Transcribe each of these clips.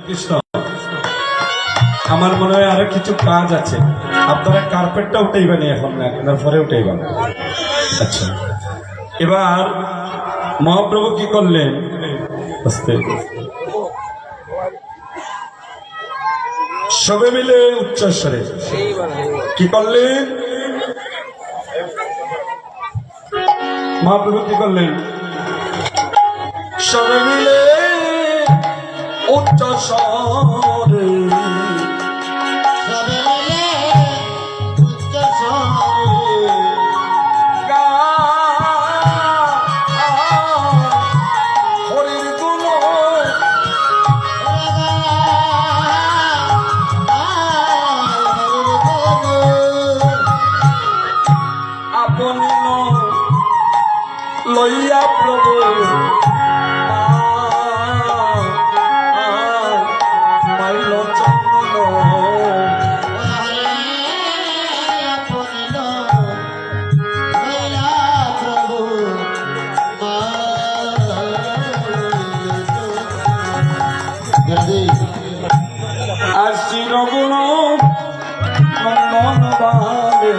কৃষ্ণ, আমার মনে হয় আরো কিছু কাজ আছে। আপনারা কার্পেটটা উঠাইবেন এখন না, আপনার পরে উঠাইবেন। আচ্ছা, এবার মহাপ্রভু কি করলেন? সবে মিলে উচ্চস্বরে কি করলেন? মহাপ্রভু কি করলেন? সবে মিলে উচ্চস্বরে লইয়া প্রভু মাইল চন্দন আসছি রগুণ নন্দন বালে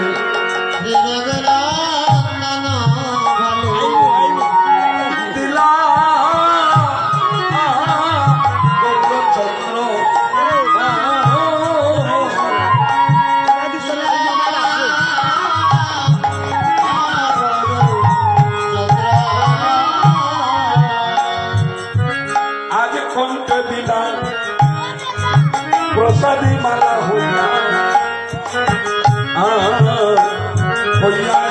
প্রসাদী মালা হইয়া হইয়া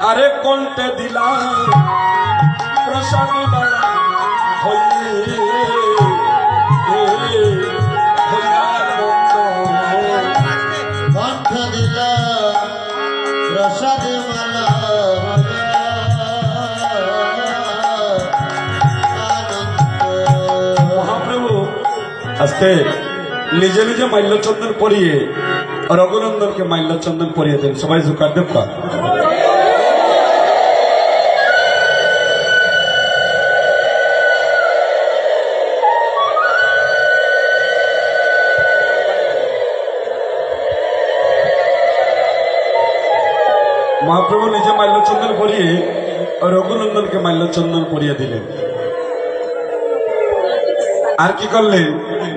আরে কণ্ঠে দিলাম প্রসাদী মালা মহাপ্রভু আজকে নিজে নিজে মাল্যচন্দন পরিয়ে রঘুনন্দনকে মাল্যচন্দন পরিয়ে দেন। সবাই জুকার দেব। মহাপ্রভু নিজে মাল্যচন্দন পরিয়ে রঘুনন্দনকে মাল্যচন্দন পরিয়ে দিলেন। আর কি করলেন?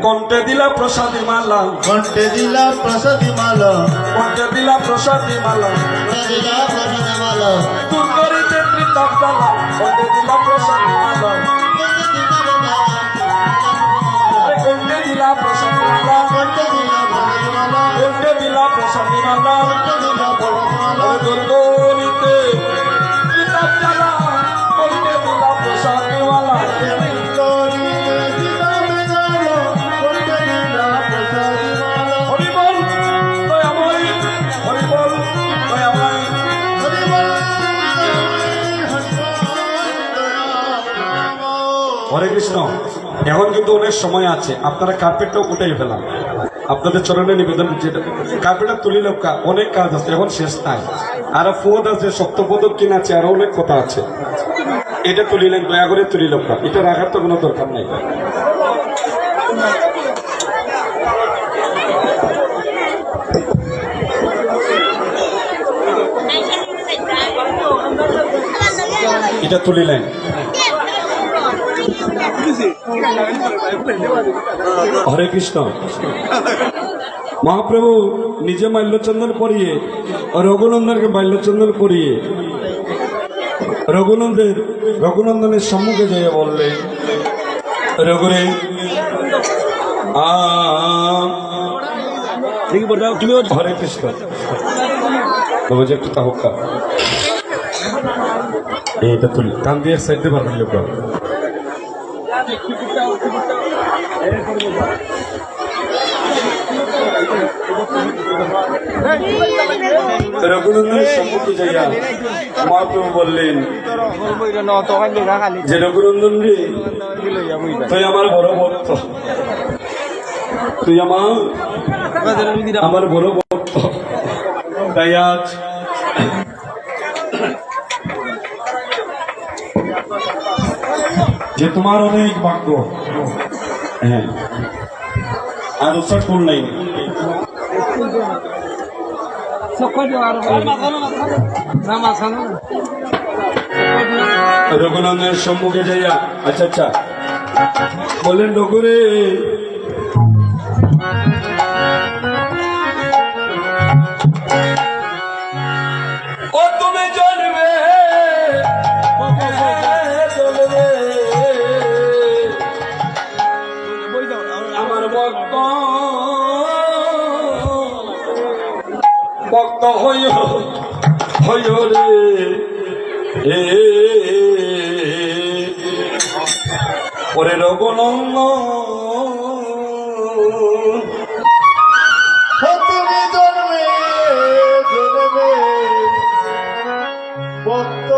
কণ্ঠে দিলা প্রসাদী মালা, কণ্ঠে দিলা প্রসাদী মালা, কণ্ঠে দিলা প্রসাদী মালা, দিলা প্রসাদী মালা, দূর করিতে পৃথক দালা, কণ্ঠে দিলা প্রসাদী মালা, কণ্ঠে দিলা প্রসাদী মালা, কণ্ঠে দিলা প্রসাদী মালা, কণ্ঠে দিলা প্রসাদী মালা, কণ্ঠে দিলা প্রসাদী মালা, দূর করিতে পৃথক দালা, কণ্ঠে দিলা প্রসাদী মালা। হরে কৃষ্ণ। এখন কিন্তু অনেক সময় আছে, আপনারা কার্পেটটাও উঠাই ফেলাম। আপনাদের চরণে নিবেদন, যেটা কার্পেটটা তুলিল অনেক কাজ আছে, এখন শেষ নাই। আর পদ আছে, সপ্তপদক কিনা আছে, আরো অনেক কথা আছে। এটা তুলিলেন, দয়া করে তুলিল, এটা রাখার তো কোনো দরকার নাই। এটা তুলিলেন। হরে কৃষ্ণ। মহাপ্রভু নিজে মাল্যচন্দন পরিয়ে রঘুনন্দনকে মাল্যচন্দন পরিয়ে রঘুনন্দনের সম্মুখে যেয়ে বললেন, রঘুরে তুমি হরে কৃষ্ণ বলছে একটু তাহকা এটা তুলি কান দিয়ে সাইড দিয়ে পারবেন লোক। রঘুনন্দনের সম্মুখে যাইয়া মহাপ্রভু বললেন যে রঘুনন্দন রে, তুই আমার বড় ভক্ত, তুই আমার আমার বড় ভক্ত, তাই আজ যে তোমার অনেক ভাগ্য, হ্যাঁ, আর উৎসব কোন নাই রঘুনন্দের সম্মুখে যাইয়া, আচ্ছা আচ্ছা বললেন রঘুরে ও তুমি জানবে আমার ভক্ত ভক্ত হইও হইও রে ওরে রঘুনন্দ তুমি জন্মে জন্মে ভক্ত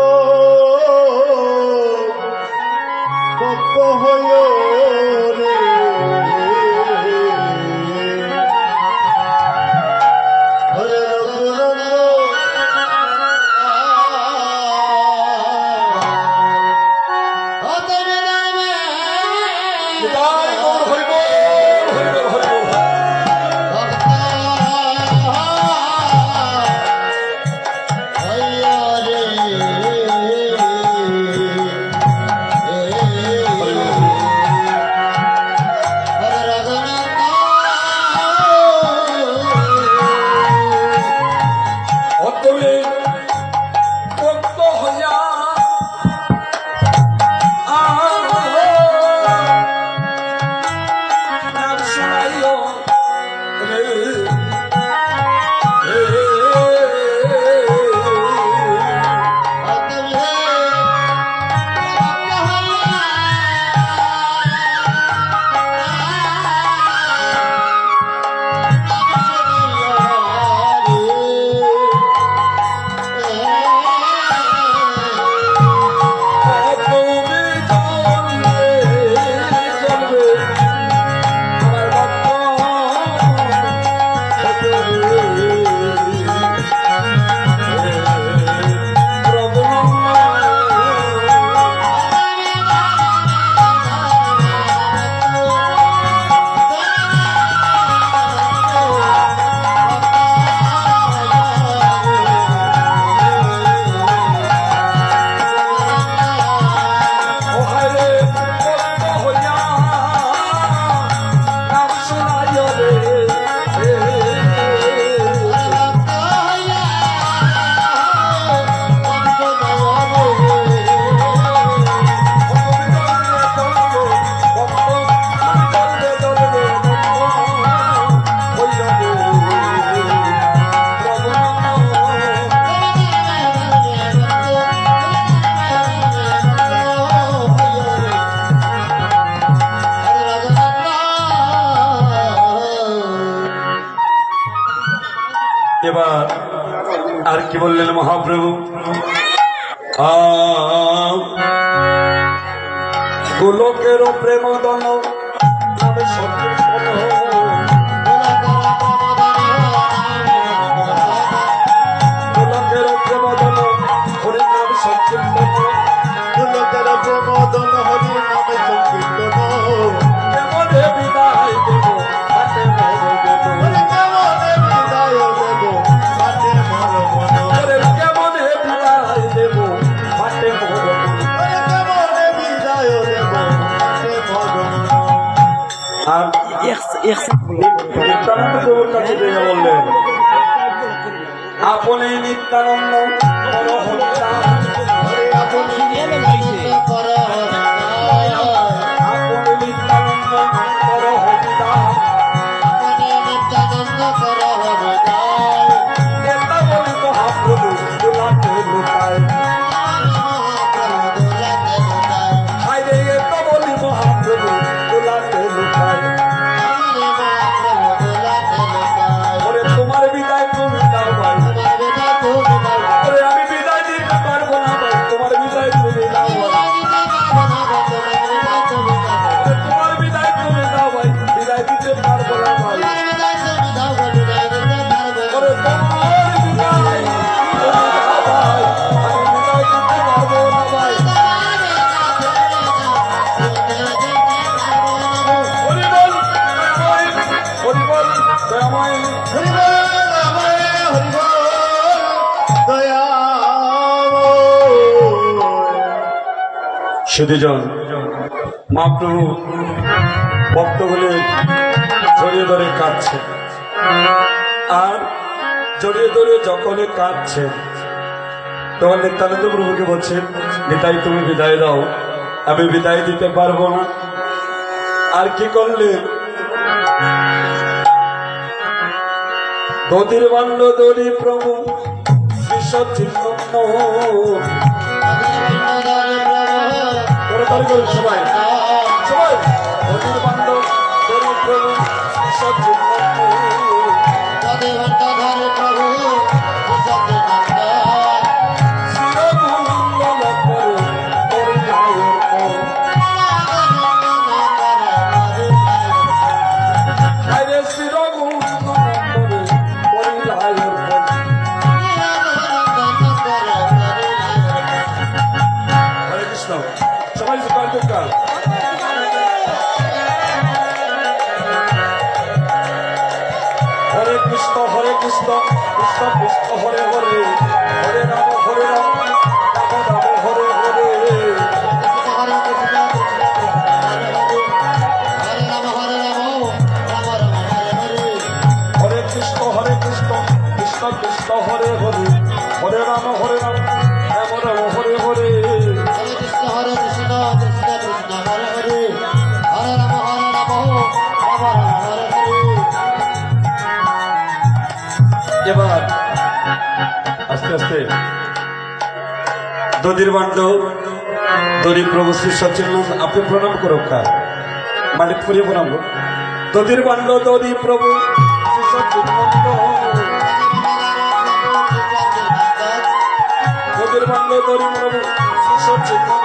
ভক্ত হইও রে হরে রঘুনন্দ তুমি জন্মে তাই গৌর হইব হইব হইব অতবে ভক্ত হইয়া নাম শুনাইও রে তুমি জন্মে জন্মে আমার এবার আর কি বললেন মহাপ্রভু? গোলকের প্রেম দন নামে সংকীর্তন, গোলকের প্রেম দন হরি নাম সংকীর্তন, ফুলকের প্রমোদন হরি নামে সংকীর্তন কেমনে বিদায় দেব হাতে মোর দেব, কেমনে বিদায় দেব মাঠে মর মন ওরে কেমনে বিদায় দেব হাতে মোর দেব। কেমনে বিদায় দেব মাঠে মর মন আর নিত্যানন্দ প্রভুর কাছে দেখে বললেন, আপনি নিত্যানন্দ পরহংসা, আপনি নিত্যানন্দ পরহংসা, নেতা বলি মহাপ্রভু দোলাতে লুকায়, হায়রে এটা বলি মহাপ্রভু দোলাতে লুকায়, ওরে তোমার বিদায় তুমি দাও ভাই, ওরে দয়াময় হরি বল রামায় হরি বল দয়াময়। সুধীজন মহাপ্রভু ভক্তগুলি জড়িয়ে ধরে কাঁদছে, আর জড়িয়ে ধরে যখনই কাঁদছে তখন নিত্যানন্দ প্রভুকে বলছে, নিতাই তুমি বিদায় দাও, আমি বিদায় দিতে পারবো না। আর কি করলেন, দধির বান্ড দড়ি প্রভু বিশ্বচিহ্ন সবাই সবাই দধির বান্ড দড়ি প্রভু বিশ্বচিহ্ন সবাই সবাই দোকান হরে কৃষ্ণ কৃষ্ণ কৃষ্ণ হরে হরে হরে রাম রাম রাম হরে হরে হরে কৃষ্ণ কৃষ্ণ কৃষ্ণ হরে হরে হরে রাম রাম রাম হরে হরে এবার আস্তে আস্তে দধির বান্ড দড়ি প্রভু শ্রী সচিন্নাথ আপনি প্রণাম করো কার মালিক ফুরিয়ে প্রণাম করো। দধির বান্ড দড়ি প্রভু শ্রী সচিন্নাথ দধির বান্ড দড়ি প্রভু শ্রী সচিন্নাথ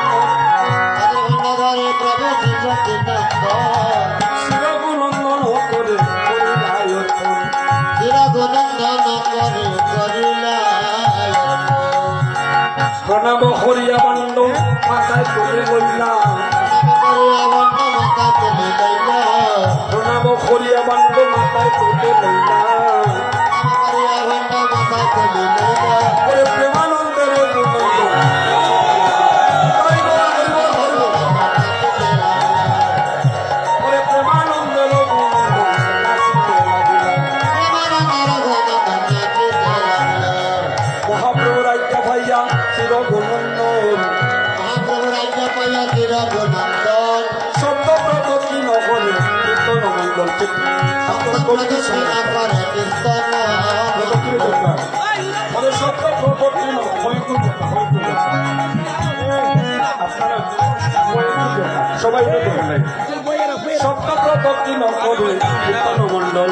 শিরগুনন্দন করে প্রণাম হরিয়া বান্ড মাথায় তুলে লইলাম, প্রণাম হরিয়া বান্ড মাথায় তুলে লইলাম, প্রেমানন্দের প্রেমানন্দের মহাপ্রভু রাজ্য ভাইয়া চিরগুণন্দন সত্যব্রত কি নগরে কীর্তন মঙ্গল আপনারা কবিতা শুনবেন সত্যব্রত কি সবাই সত্যব্রত কি নগরে কীর্তন মন্ডল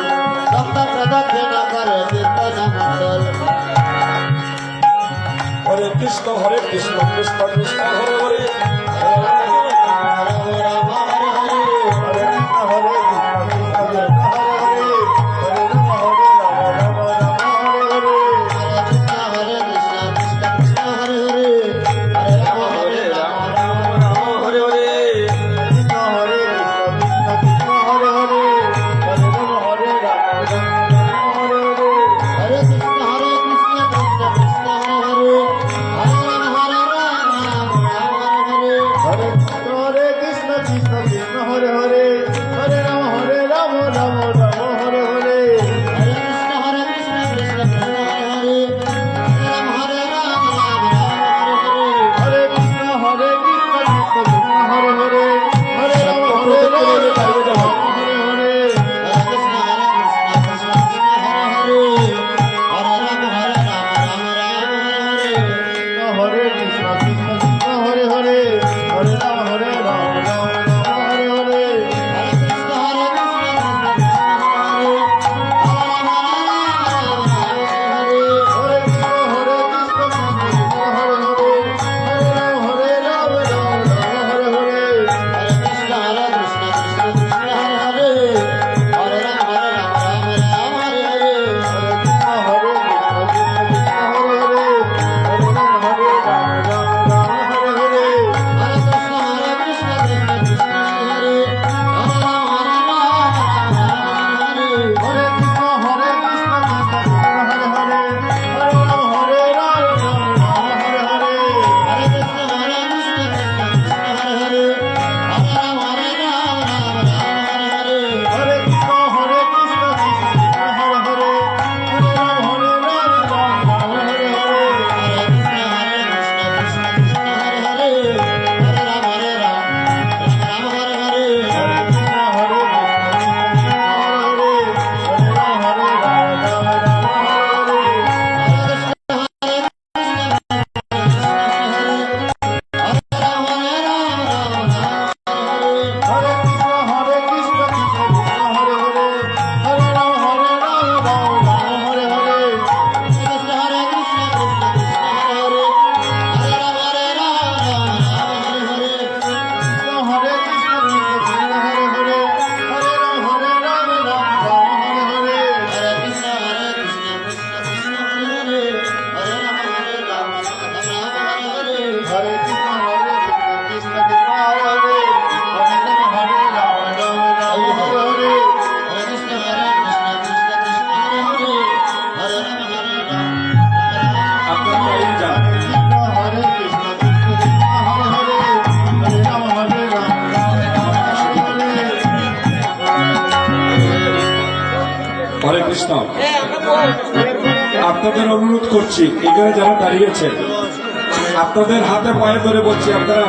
হরে কৃষ্ণ কৃষ্ণ কৃষ্ণ হরে হরে কৃষ্ণ। আপনাদের অনুরোধ করছি, এখানে যারা দাঁড়িয়েছেন আপনাদের হাতে পায়ে ধরে বলছি, আপনারা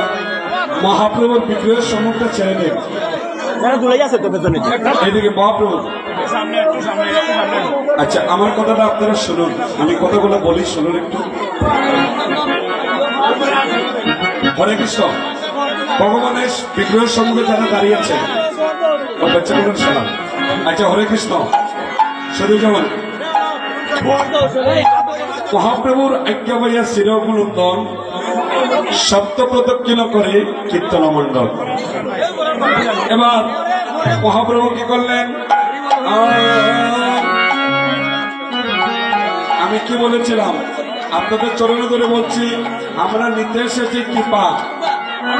মহাপ্রভুর বিগ্রহের সম্মুখে ছেড়ে দিন। এদিকে মহাপ্রভু, আচ্ছা আমার কথাটা আপনারা শুনুন, আমি কথাগুলো বলি, শুনুন একটু। হরে কৃষ্ণ। ভগবানের বিগ্রহের সম্মুখে যারা দাঁড়িয়েছে বাচ্চাগুলোর সালাম। আচ্ছা হরে কৃষ্ণ। শুধু যেমন মহাপ্রভুর ঐক্যবাইয়া শিরগুলুন্দন সপ্ত প্রদক্ষিণ করে কীর্তন মণ্ডল। এবার মহাপ্রভু কি করলেন? আমি কি বলেছিলাম? আপনাদের চরণে ধরে বলছি, আমরা নিতে এসেছি কৃপা,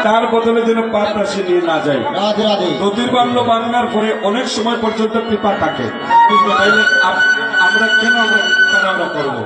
তার বদলে যেন পাপ রাশি নিয়ে না যায়। নদীর বাল্য বাংলার পরে অনেক সময় পর্যন্ত কৃপা থাকে, কিন্তু তাইলে আমরা কেন আমরা করবো?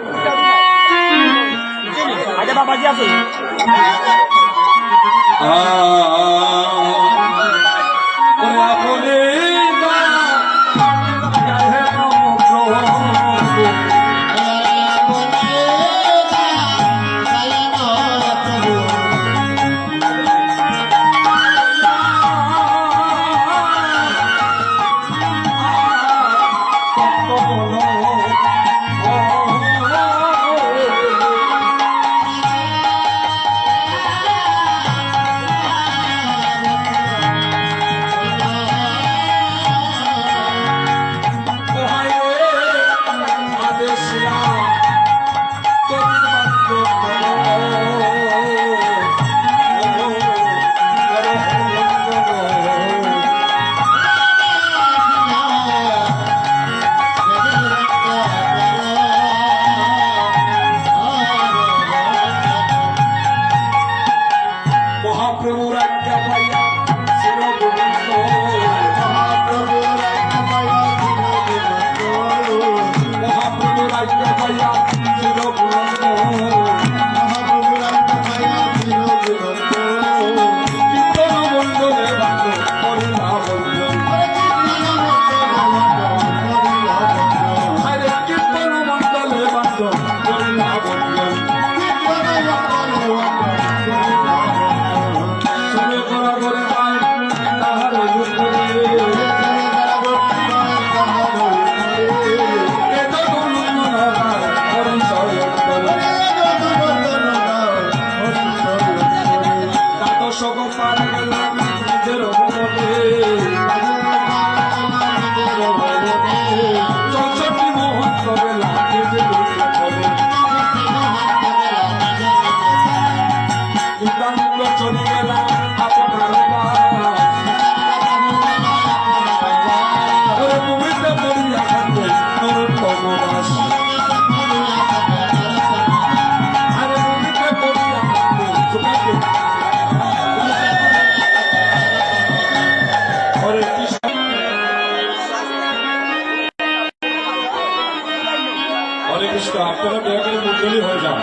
আপনারা দয়া করে মন্ডলী হয়ে যান।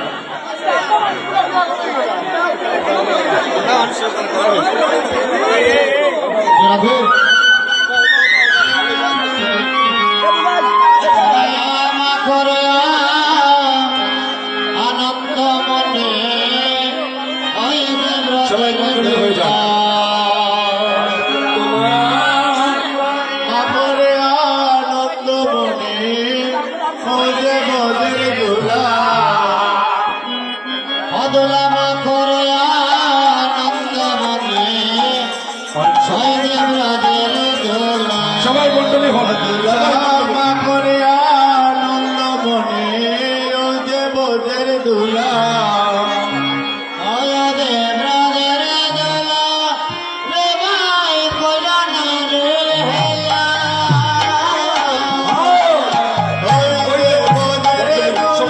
আনন্দ মনে সবাই মন্ডলী হয়ে যান। আনন্দ মনে খোঁজে বদের দোলা অদলামা করে আনন্দ মনে রাজের দোলা সবাই মন্ডলী হবে। দোলামা করে আনন্দ মনে ও যে বদের দোলা সবাই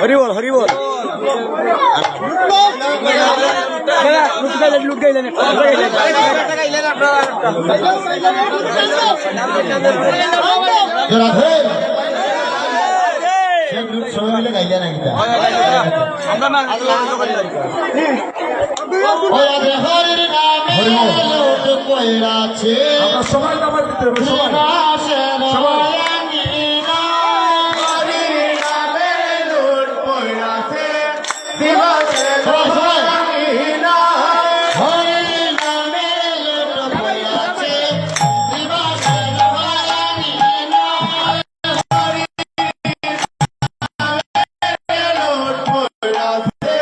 हरिबोल हरिबोल लुट गई সবাই মিলে গাইলে না গীতা আমরা না ওই আদে হরির নামে লুট কইরাছে আমরা সবাই নামাজ দিতে হবে সবাই রাশের আঙ্গিনা হরির নামে লুট কইরাছে দিবসের আঙ্গিনা হরির নামে লুট কইরাছে দিবসের আঙ্গিনা লুট কইরাছে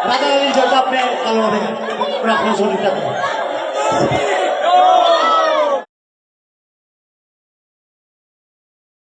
রাজা রানীর জন্য আপনি কালো রাখুন শরীরটা